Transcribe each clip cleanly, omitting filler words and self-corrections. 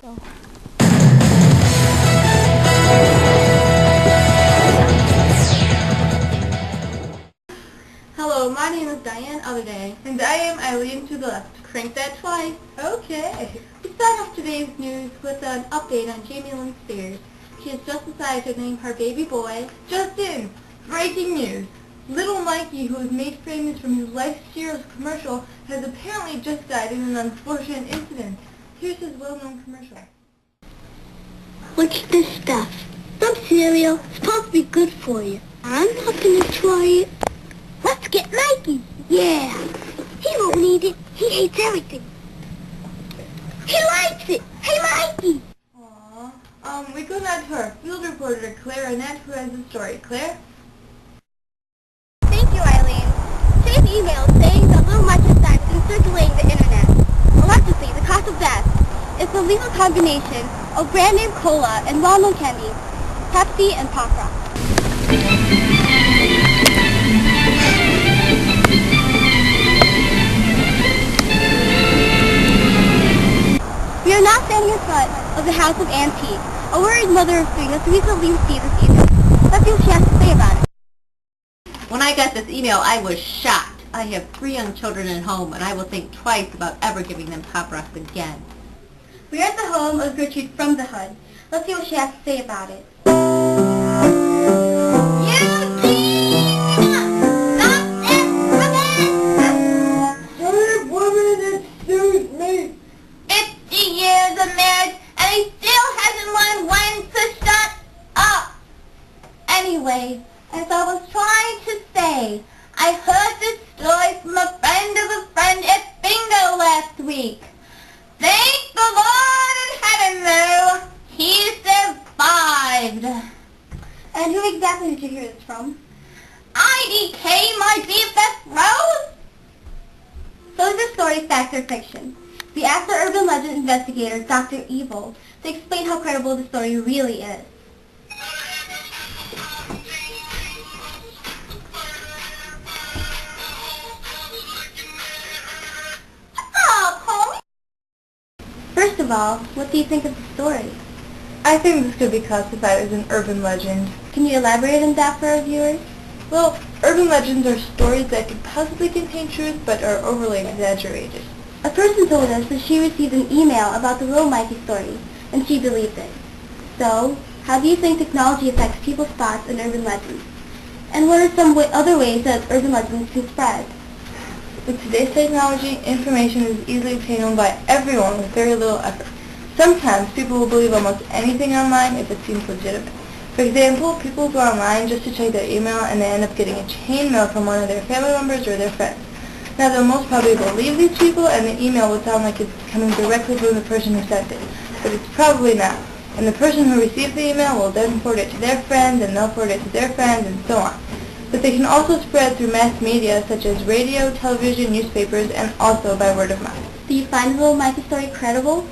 Go. Hello, my name is Diane Otherday. And I am Eileen to the left. Crank that twice. Okay. We start off today's news with an update on Jamie Lynn Spears. She has just decided to name her baby boy. Just in, breaking news. Little Mikey, who was made famous from his Life Cereals commercial, has apparently just died in an unfortunate incident. Here's his well-known commercial. What's this stuff? Some cereal. It's supposed to be good for you. I'm not going to try it. Let's get Mikey. Yeah. He won't need it. He hates everything. He likes it. Hey, Mikey. Aww. We go now to our field reporter, Claire Annette, who has the story. Claire? Thank you, Eileen. Today's email saying that Little Mikey's died has been circulating the internet. Allegedly, the cause of death is the lethal combination of brand name cola and well-known candy, Pepsi and Pop Rock. We are now standing in front of the house of Auntie, a worried mother of three that's recently received this email. Let's see what she has to say about it. When I got this email, I was shocked. I have 3 young children at home, and I will think twice about ever giving them Pop Rocks again. We are at the home of Gertrude from the Hood. Let's see what she has to say about it. Third woman that sues me. 50 years of marriage, and he still hasn't learned when to shut up. Anyway, as I was trying to say, I heard this story from a friend of a friend at bingo last week. Thank the Lord in heaven, though, he survived. And who exactly did you hear this from? IDK, my BFF Rose? So is this story fact or fiction? We asked our urban legend investigator, Dr. Evil, to explain how credible the story really is. First of all, what do you think of the story? I think this could be classified as an urban legend. Can you elaborate on that for our viewers? Well, urban legends are stories that could possibly contain truth but are overly exaggerated. A person told us that she received an email about the Little Mikey story, and she believed it. So, how do you think technology affects people's thoughts and urban legends? And what are some other ways that urban legends can spread? With today's technology, information is easily obtainable by everyone with very little effort. Sometimes people will believe almost anything online if it seems legitimate. For example, people go online just to check their email and they end up getting a chain mail from one of their family members or their friends. Now they'll most probably believe these people and the email will sound like it's coming directly from the person who sent it, but it's probably not. And the person who received the email will then forward it to their friends and they'll forward it to their friends and so on. But they can also spread through mass media such as radio, television, newspapers, and also by word of mouth. Do you find the Little Mikey story credible?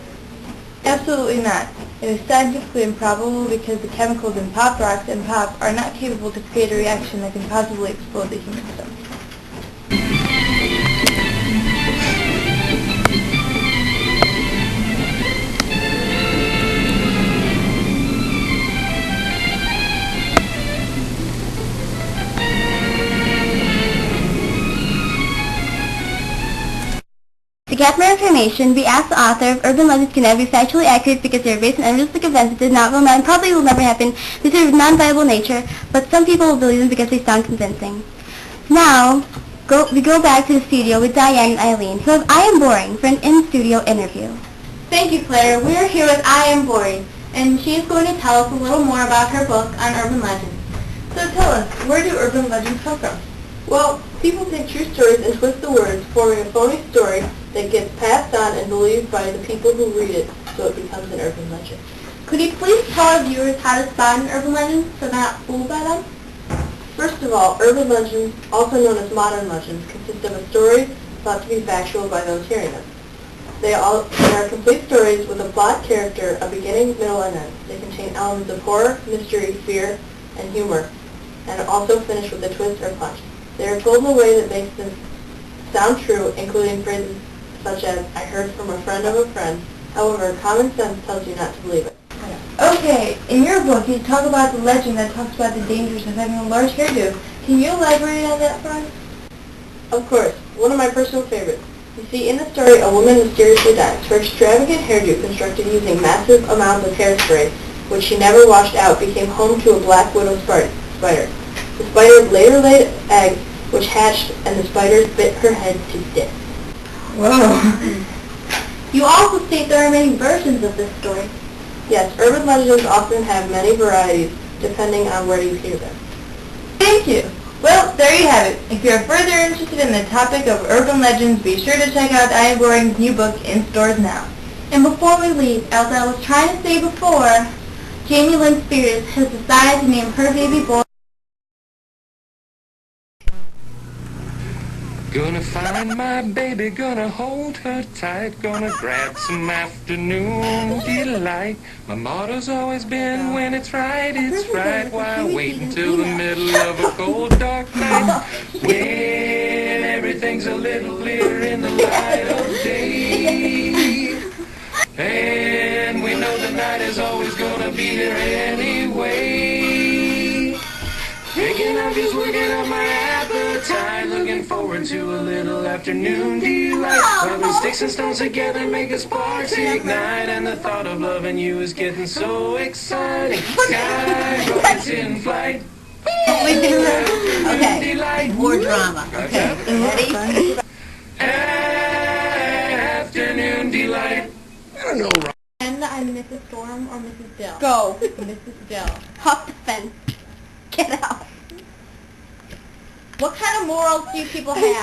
Absolutely not. It is scientifically improbable because the chemicals in Pop Rocks and Pop are not capable to create a reaction that can possibly explode the human stomach. To get more information, we asked the author if urban legends can never be factually accurate because they are based on unrealistic events that did not will and probably will never happen due to their non-viable nature, but some people will believe them because they sound convincing. Now, we go back to the studio with Diane and Eileen, who have I Am Boring for an in-studio interview. Thank you, Claire. We are here with I Am Boring, and she is going to tell us a little more about her book on urban legends. So tell us, where do urban legends come from? Well, people take true stories and twist the words, forming a phony story that gets passed on and believed by the people who read it, so it becomes an urban legend. Could you please tell our viewers how to spot an urban legend so they're not fooled by them? First of all, urban legends, also known as modern legends, consist of a story thought to be factual by those hearing them. They are complete stories with a plot, character, a beginning, middle, and end. They contain elements of horror, mystery, fear, and humor, and also finish with a twist or punch. They are told in a way that makes them sound true, including phrases such as, I heard from a friend of a friend, However, common sense tells you not to believe it. Okay, in your book you talk about the legend that talks about the dangers of having a large hairdo. Can you elaborate on that for us? Of course, one of my personal favorites. You see, in the story, a woman mysteriously dies. Her extravagant hairdo, constructed using massive amounts of hairspray, which she never washed out, became home to a black widow spider. The spider later laid eggs, which hatched, and the spiders bit her head to death. Whoa. You also state there are many versions of this story. Yes, urban legends often have many varieties, depending on where you hear them. Thank you. Well, there you have it. If you're further interested in the topic of urban legends, be sure to check out I Am Boring's new book in stores now. And before we leave, as I was trying to say before, Jamie Lynn Spears has decided to name her baby boy. Gonna find my baby, gonna hold her tight, gonna grab some afternoon delight. My motto's always been, when it's right, why wait until the middle of a cold dark night, when everything's a little clearer in the light of day, and we know the night is always gonna be there anyway. Thinking I'm just working up my appetite, looking forward to a little afternoon delight. Rubbing sticks and stones together make a sparks ignite, and the thought of loving you is getting so exciting. Sky rockets in flight. Okay, more drama. Okay, ready? Afternoon delight. I don't know. And I'm Mrs. Storm or Mrs. Dill? Go. Mrs. Dill. Hop the fence. Get out. What kind of morals do you people have?